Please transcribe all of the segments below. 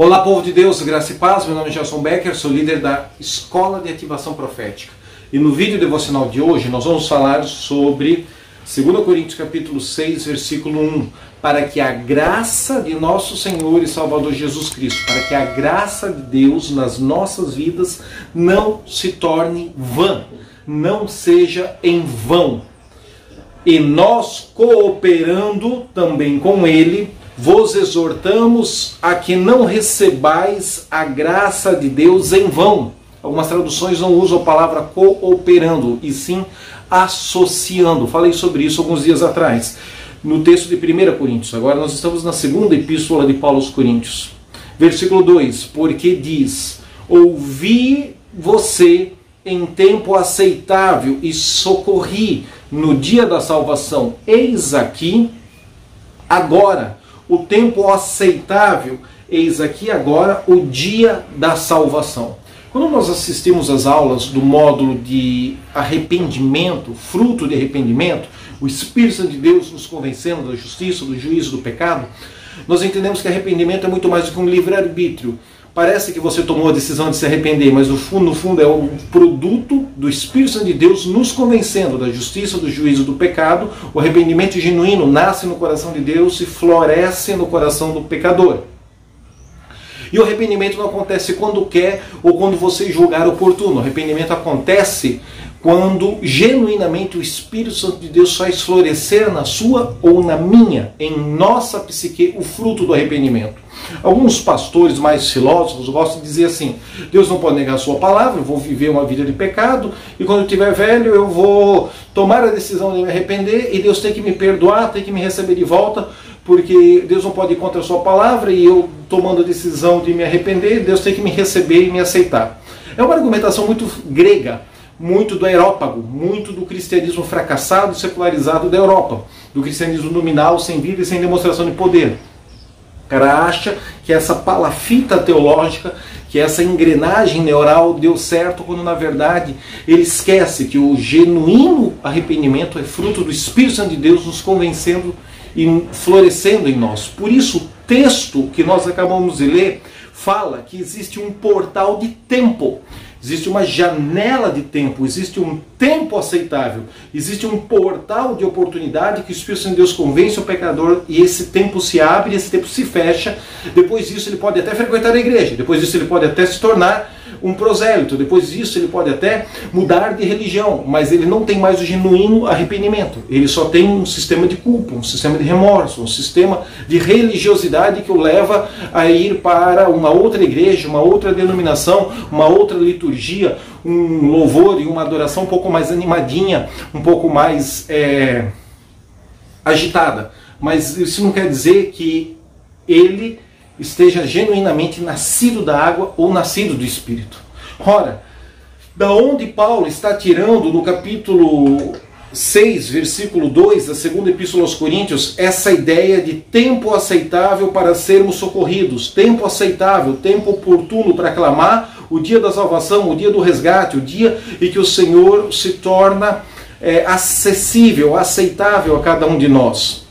Olá, povo de Deus, graça e paz. Meu nome é Gelson Becker, sou líder da Escola de Ativação Profética. E no vídeo devocional de hoje nós vamos falar sobre 2 Coríntios capítulo 6, versículo 1. Para que a graça de nosso Senhor e Salvador Jesus Cristo, para que a graça de Deus nas nossas vidas não se torne vã, não seja em vão. E nós, cooperando também com Ele, vos exortamos a que não recebais a graça de Deus em vão. Algumas traduções não usam a palavra cooperando, e sim associando. Falei sobre isso alguns dias atrás, no texto de 1 Coríntios. Agora nós estamos na segunda epístola de Paulo aos Coríntios. Versículo 2, porque diz: ouvi você em tempo aceitável e socorri no dia da salvação. Eis aqui agora o tempo aceitável, eis aqui agora o dia da salvação. Quando nós assistimos às aulas do módulo de arrependimento, fruto de arrependimento, o Espírito Santo de Deus nos convencendo da justiça, do juízo, do pecado, nós entendemos que arrependimento é muito mais do que um livre-arbítrio. Parece que você tomou a decisão de se arrepender, mas no fundo é um produto do Espírito Santo de Deus nos convencendo da justiça, do juízo, do pecado. O arrependimento genuíno nasce no coração de Deus e floresce no coração do pecador. E o arrependimento não acontece quando quer ou quando você julgar oportuno. O arrependimento acontece quando genuinamente o Espírito Santo de Deus faz florescer na sua ou na minha, em nossa psique, o fruto do arrependimento. Alguns pastores mais filósofos gostam de dizer assim: Deus não pode negar a sua palavra, eu vou viver uma vida de pecado, e quando eu estiver velho eu vou tomar a decisão de me arrepender, e Deus tem que me perdoar, tem que me receber de volta, porque Deus não pode ir contra a sua palavra, e eu tomando a decisão de me arrepender, Deus tem que me receber e me aceitar. É uma argumentação muito grega, muito do aerópago, muito do cristianismo fracassado e secularizado da Europa, do cristianismo nominal, sem vida e sem demonstração de poder. O cara acha que essa palafita teológica, que essa engrenagem neural deu certo, quando na verdade ele esquece que o genuíno arrependimento é fruto do Espírito Santo de Deus nos convencendo e florescendo em nós. Por isso o texto que nós acabamos de ler fala que existe um portal de tempo. Existe uma janela de tempo, existe um tempo aceitável, existe um portal de oportunidade que o Espírito Santo de Deus convence o pecador, e esse tempo se abre, esse tempo se fecha. Depois disso ele pode até frequentar a igreja, depois disso ele pode até se tornar um prosélito, depois disso ele pode até mudar de religião, mas ele não tem mais o genuíno arrependimento. Ele só tem um sistema de culpa, um sistema de remorso, um sistema de religiosidade que o leva a ir para uma outra igreja, uma outra denominação, uma outra liturgia, um louvor e uma adoração um pouco mais animadinha, um pouco mais agitada. Mas isso não quer dizer que ele esteja genuinamente nascido da água ou nascido do Espírito. Ora, da onde Paulo está tirando no capítulo 6, versículo 2, da segunda epístola aos Coríntios, essa ideia de tempo aceitável para sermos socorridos, tempo aceitável, tempo oportuno para clamar, o dia da salvação, o dia do resgate, o dia em que o Senhor se torna acessível, aceitável a cada um de nós.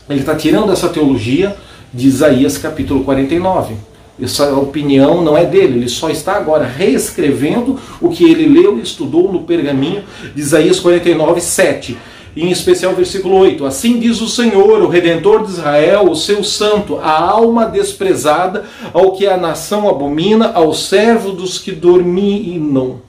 Ele está tirando essa teologia de Isaías capítulo 49. Essa opinião não é dele, ele só está agora reescrevendo o que ele leu e estudou no pergaminho de Isaías 49, 7. Em especial o versículo 8. Assim diz o Senhor, o Redentor de Israel, o seu santo, a alma desprezada, ao que a nação abomina, ao servo dos que dominam.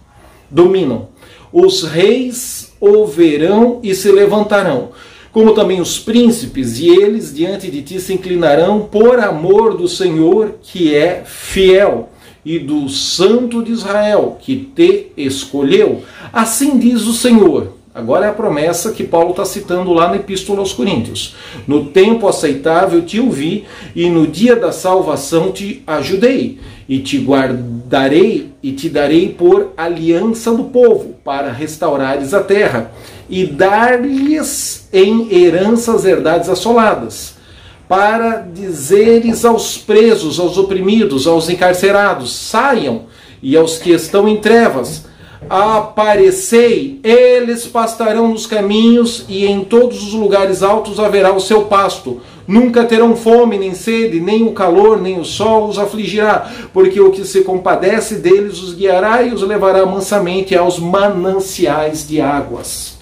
Os reis o verão e se levantarão, como também os príncipes, e eles diante de ti se inclinarão por amor do Senhor, que é fiel, e do Santo de Israel, que te escolheu. Assim diz o Senhor. Agora é a promessa que Paulo está citando lá na Epístola aos Coríntios. No tempo aceitável te ouvi, e no dia da salvação te ajudei, e te guardarei, e te darei por aliança do povo, para restaurares a terra, e dar-lhes em herança as herdades assoladas, para dizeres aos presos, aos oprimidos, aos encarcerados: saiam, e aos que estão em trevas, aparecei, eles pastarão nos caminhos e em todos os lugares altos haverá o seu pasto. Nunca terão fome, nem sede, nem o calor, nem o sol os afligirá, porque o que se compadece deles os guiará e os levará mansamente aos mananciais de águas.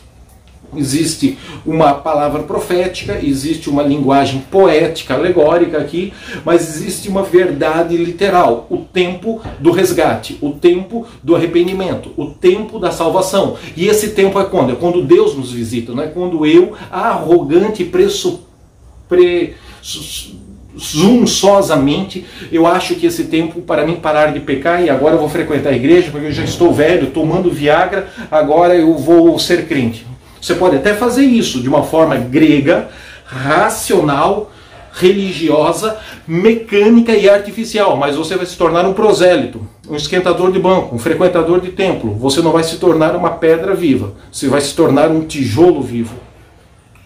Existe uma palavra profética, existe uma linguagem poética, alegórica aqui, mas existe uma verdade literal, o tempo do resgate, o tempo do arrependimento, o tempo da salvação. E esse tempo é quando? É quando Deus nos visita, não é quando eu, arrogante, presunçosamente, eu acho que esse tempo para mim parar de pecar e agora eu vou frequentar a igreja porque eu já estou velho, tomando Viagra, agora eu vou ser crente. Você pode até fazer isso de uma forma grega, racional, religiosa, mecânica e artificial, mas você vai se tornar um prosélito, um esquentador de banco, um frequentador de templo. Você não vai se tornar uma pedra viva, você vai se tornar um tijolo vivo.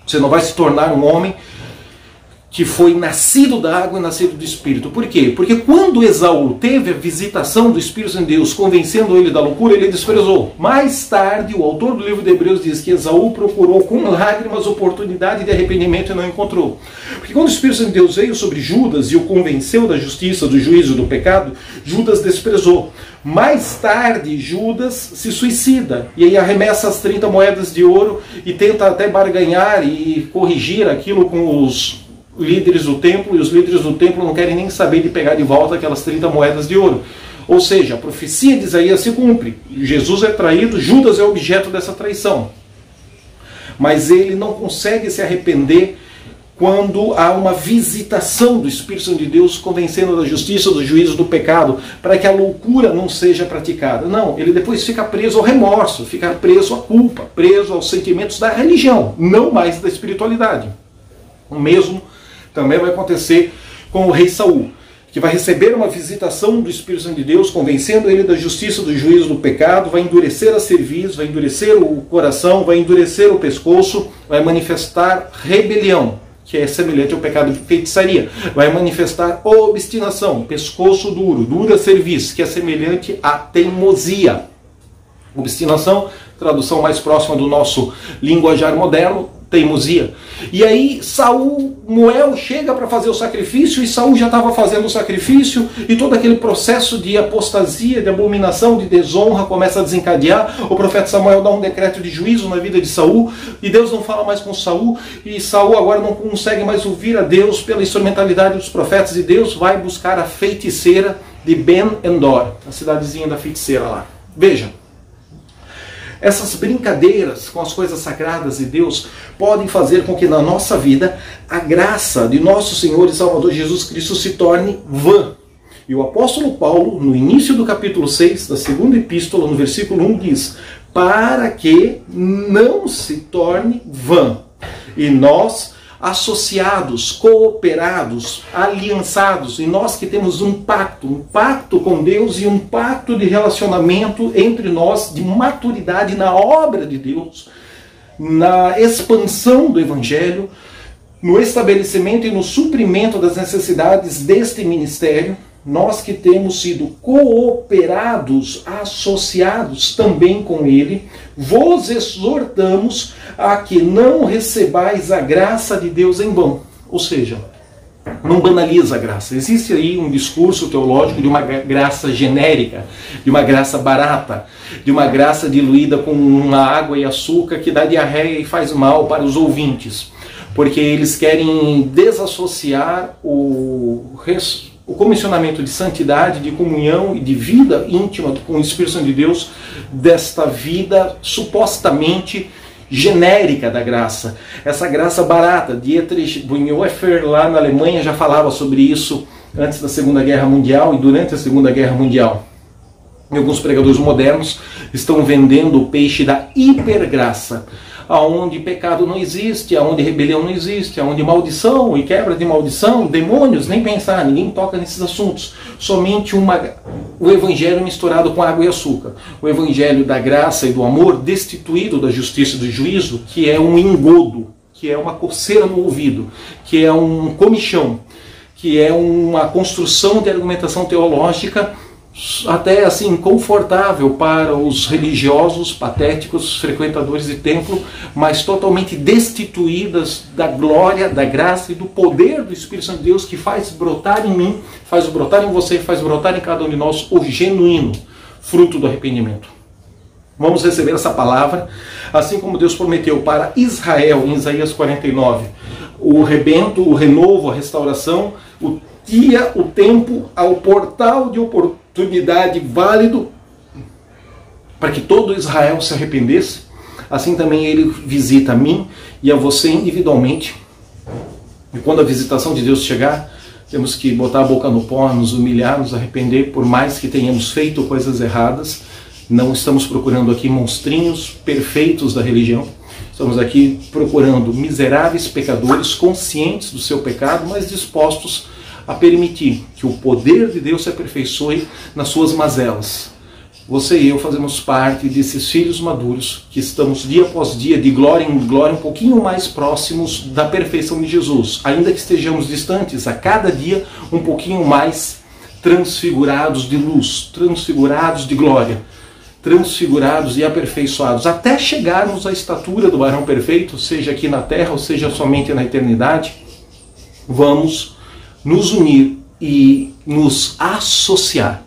Você não vai se tornar um homem que foi nascido da água e nascido do Espírito. Por quê? Porque quando Esaú teve a visitação do Espírito de Deus, convencendo ele da loucura, ele desprezou. Mais tarde, o autor do livro de Hebreus diz que Esaú procurou com lágrimas oportunidade de arrependimento e não encontrou. Porque quando o Espírito de Deus veio sobre Judas e o convenceu da justiça, do juízo, do pecado, Judas desprezou. Mais tarde, Judas se suicida e aí arremessa as 30 moedas de ouro e tenta até barganhar e corrigir aquilo com os líderes do templo, e os líderes do templo não querem nem saber de pegar de volta aquelas 30 moedas de ouro. Ou seja, a profecia de Isaías se cumpre. Jesus é traído, Judas é objeto dessa traição. Mas ele não consegue se arrepender quando há uma visitação do Espírito Santo de Deus convencendo da justiça, do juízo, do pecado, para que a loucura não seja praticada. Não, ele depois fica preso ao remorso, fica preso à culpa, preso aos sentimentos da religião, não mais da espiritualidade. O mesmo também vai acontecer com o rei Saul, que vai receber uma visitação do Espírito Santo de Deus, convencendo ele da justiça, do juízo, do pecado, vai endurecer a cerviz, vai endurecer o coração, vai endurecer o pescoço, vai manifestar rebelião, que é semelhante ao pecado de feitiçaria, vai manifestar obstinação, pescoço duro, dura cerviz, que é semelhante à teimosia. Obstinação, tradução mais próxima do nosso linguajar moderno, teimosia. E aí Samuel chega para fazer o sacrifício, e Saul já estava fazendo o sacrifício, e todo aquele processo de apostasia, de abominação, de desonra começa a desencadear. O profeta Samuel dá um decreto de juízo na vida de Saul, e Deus não fala mais com Saul, e Saul agora não consegue mais ouvir a Deus pela instrumentalidade dos profetas, e Deus vai buscar a feiticeira de Ben-Endor, a cidadezinha da feiticeira lá. Veja, essas brincadeiras com as coisas sagradas de Deus podem fazer com que na nossa vida a graça de nosso Senhor e Salvador Jesus Cristo se torne vã. E o apóstolo Paulo, no início do capítulo 6 da segunda epístola, no versículo 1, diz: para que não se torne vã. E nós, associados, cooperados, aliançados, e nós que temos um pacto com Deus e um pacto de relacionamento entre nós, de maturidade na obra de Deus, na expansão do Evangelho, no estabelecimento e no suprimento das necessidades deste ministério, nós que temos sido cooperados, associados também com ele, vos exortamos a que não recebais a graça de Deus em vão. Ou seja, não banaliza a graça. Existe aí um discurso teológico de uma graça genérica, de uma graça barata, de uma graça diluída com uma água e açúcar que dá diarreia e faz mal para os ouvintes, porque eles querem desassociar o comissionamento de santidade, de comunhão e de vida íntima com o Espírito Santo de Deus desta vida supostamente genérica da graça. Essa graça barata. Dietrich Bonhoeffer lá na Alemanha já falava sobre isso antes da Segunda Guerra Mundial e durante a Segunda Guerra Mundial. E alguns pregadores modernos estão vendendo o peixe da hipergraça, aonde pecado não existe, aonde rebelião não existe, aonde maldição e quebra de maldição, demônios, nem pensar, ninguém toca nesses assuntos. Somente o evangelho misturado com água e açúcar. O evangelho da graça e do amor destituído da justiça e do juízo, que é um engodo, que é uma coceira no ouvido, que é um comichão, que é uma construção de argumentação teológica até assim confortável para os religiosos patéticos, frequentadores de templo, mas totalmente destituídas da glória, da graça e do poder do Espírito Santo de Deus, que faz brotar em mim, faz brotar em você, faz brotar em cada um de nós o genuíno fruto do arrependimento. Vamos receber essa palavra, assim como Deus prometeu para Israel em Isaías 49, o rebento, o renovo, a restauração, o dia, o tempo, ao portal de oportunidade válido para que todo Israel se arrependesse. Assim também ele visita a mim e a você individualmente. E quando a visitação de Deus chegar, temos que botar a boca no pó, nos humilhar, nos arrepender, por mais que tenhamos feito coisas erradas. Não estamos procurando aqui monstrinhos perfeitos da religião. Estamos aqui procurando miseráveis pecadores conscientes do seu pecado, mas dispostos a permitir que o poder de Deus se aperfeiçoe nas suas mazelas. Você e eu fazemos parte desses filhos maduros que estamos dia após dia, de glória em glória, um pouquinho mais próximos da perfeição de Jesus. Ainda que estejamos distantes, a cada dia um pouquinho mais transfigurados de luz, transfigurados de glória, transfigurados e aperfeiçoados, até chegarmos à estatura do varão perfeito, seja aqui na terra ou seja somente na eternidade. Vamos nos unir e nos associar,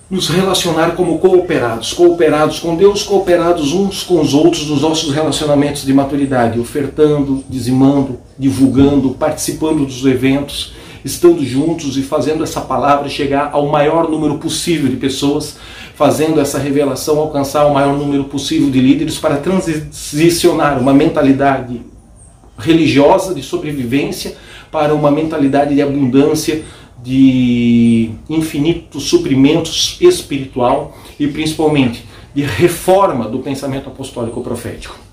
nos relacionar como cooperados, cooperados com Deus, cooperados uns com os outros nos nossos relacionamentos de maturidade, ofertando, dizimando, divulgando, participando dos eventos, estando juntos e fazendo essa palavra chegar ao maior número possível de pessoas, fazendo essa revelação alcançar o maior número possível de líderes para transicionar uma mentalidade religiosa de sobrevivência para uma mentalidade de abundância, de infinitos suprimentos espiritual e principalmente de reforma do pensamento apostólico profético.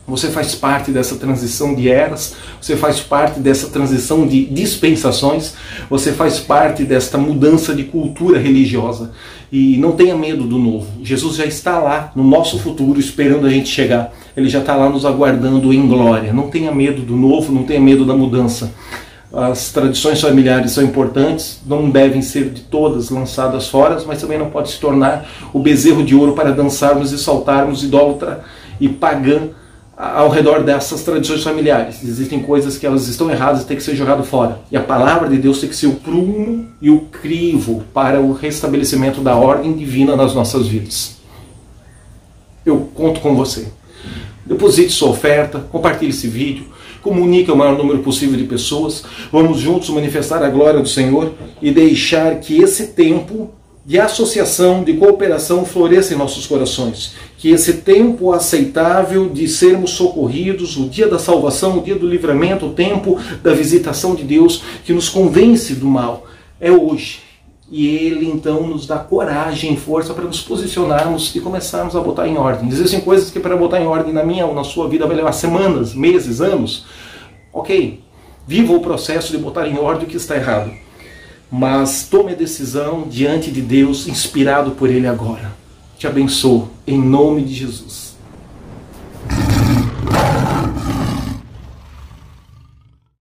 Você faz parte dessa transição de eras, você faz parte dessa transição de dispensações, você faz parte desta mudança de cultura religiosa. E não tenha medo do novo. Jesus já está lá no nosso futuro esperando a gente chegar. Ele já está lá nos aguardando em glória. Não tenha medo do novo, não tenha medo da mudança. As tradições familiares são importantes, não devem ser de todas lançadas fora, mas também não pode se tornar o bezerro de ouro para dançarmos e saltarmos idólatra e pagã ao redor dessas tradições familiares. Existem coisas que elas estão erradas e tem que ser jogado fora. E a palavra de Deus tem que ser o prumo e o crivo para o restabelecimento da ordem divina nas nossas vidas. Eu conto com você. Deposite sua oferta, compartilhe esse vídeo, comunique ao maior número possível de pessoas. Vamos juntos manifestar a glória do Senhor e deixar que esse tempo de associação, de cooperação floresça em nossos corações. Que esse tempo aceitável de sermos socorridos, o dia da salvação, o dia do livramento, o tempo da visitação de Deus, que nos convence do mal, é hoje. E Ele então nos dá coragem e força para nos posicionarmos e começarmos a botar em ordem. Existem coisas que para botar em ordem na minha ou na sua vida vai levar semanas, meses, anos. Ok, viva o processo de botar em ordem o que está errado. Mas tome a decisão diante de Deus, inspirado por Ele agora. Te abençoo, em nome de Jesus.